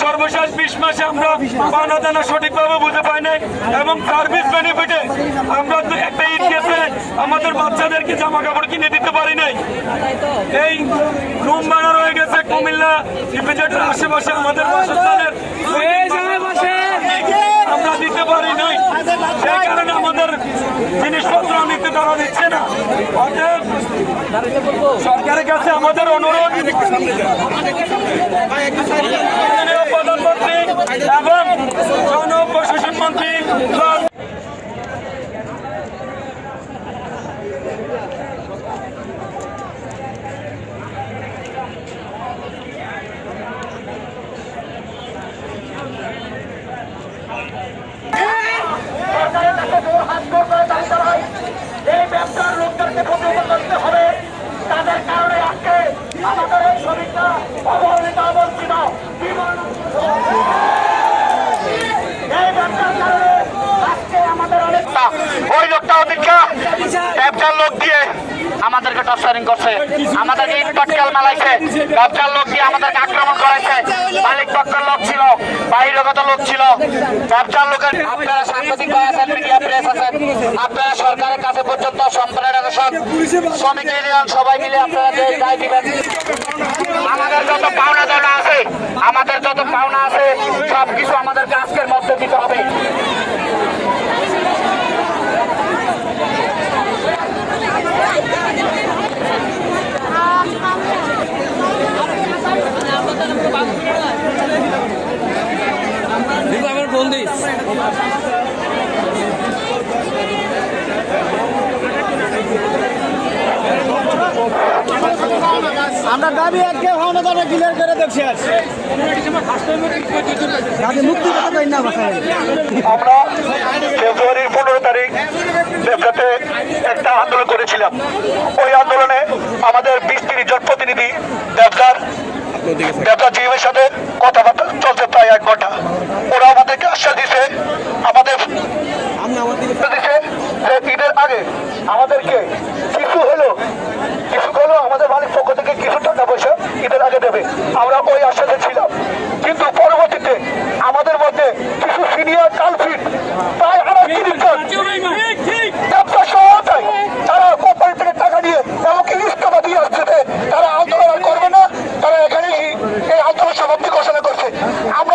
সর্বশেষ 20 মাসে আমরা পাওনা দানা সঠিকভাবে বুঝে পাই নাই এবং সার্ভিস বেনিফিটে আমরা একটা ঈদ গেছে আমাদের বাচ্চাদেরকে জামা কাপড় কিনে দিতে পারি নাই। এই রুম ভাড়া রয়ে গেছে কুমিল্লা ইপিজেডের আশেপাশে আমাদের বাসস্থানের আমরা দিতে পারি নাই। সেই কারণে আমাদের জিনিসপত্র নিতে তারা দিচ্ছে না। অতএব সরকারের কাছে আমাদের অনুরোধ প্রধানমন্ত্রী এবং জনপ্রশাসন মন্ত্রী এই ব্যবসার লোকদেরকে প্রতিহত করতে হবে। তাদের কারণে আজকে আমাদের এই শ্রমিকরা অবহেলিত অবস্থিত এই ব্যবসার কারণে আজকে আমাদের অনেকটা ওই লোকটা অপেক্ষা ব্যবসার লোক দিয়ে আমাদেরকে টর্চারিং করছে, আমাদেরকে ইটপাটকেল মালাইছে, ব্যবসার লোক দিয়ে আমাদেরকে আক্রমণ করাইছে। মালিক পক্ষের লোক ছিল, বাহিরগত লোক ছিল, ব্যবসার লোকের। আপনারা সাংবাদিক ভাই আছেন, মিডিয়া প্রেস আছেন, আপনারা সরকারের কাছে পর্যন্ত সম্প্রদায়ের শ্রমিক ইউনিয়ন সবাই মিলে আপনারা যে দায় দিবেন। আমাদের যত পাওনা দানা আছে, আমাদের যত পাওনা আছে সবকিছু আমাদেরকে আজকের মধ্যে দিতে হবে। আমরা দাবি আজকে ভাওনা দানা ক্লিয়ার করে দেখছি মুক্তি না আমরা ফেব্রুয়ারির 15 তারিখ দেবঘাটে একটা আন্দোলন করেছিলাম। ওই আন্দোলনে আমাদের 20-30 জন প্রতিনিধি দেবঘাট জিএমের সাথে কথাবার্তা চলছে প্রায় 1 ঘন্টা। ওরা আমাদেরকে আশ্বাস দিছে, আমাদের দিছে যে ঈদের আগে আমাদেরকে কিছু হলেও আমাদের মালিক পক্ষ থেকে কিছু টাকা পয়সা ঈদের আগে দেবে। আমরা ওই আশ্বাসে ছিলাম, কিন্তু পরবর্তীতে আমাদের মধ্যে কিছু সিনিয়র কালফিট প্রায় 30 জন ব্যবসা সহায়তায় তারা কোম্পানি থেকে টাকা নিয়ে এমনকি ইস্তফা দিয়ে আসছে, তারা আন্দোলন করবে না, তারা এখানেই এই আন্দোলন সমাপ্তি ঘোষণা করছে। আমরা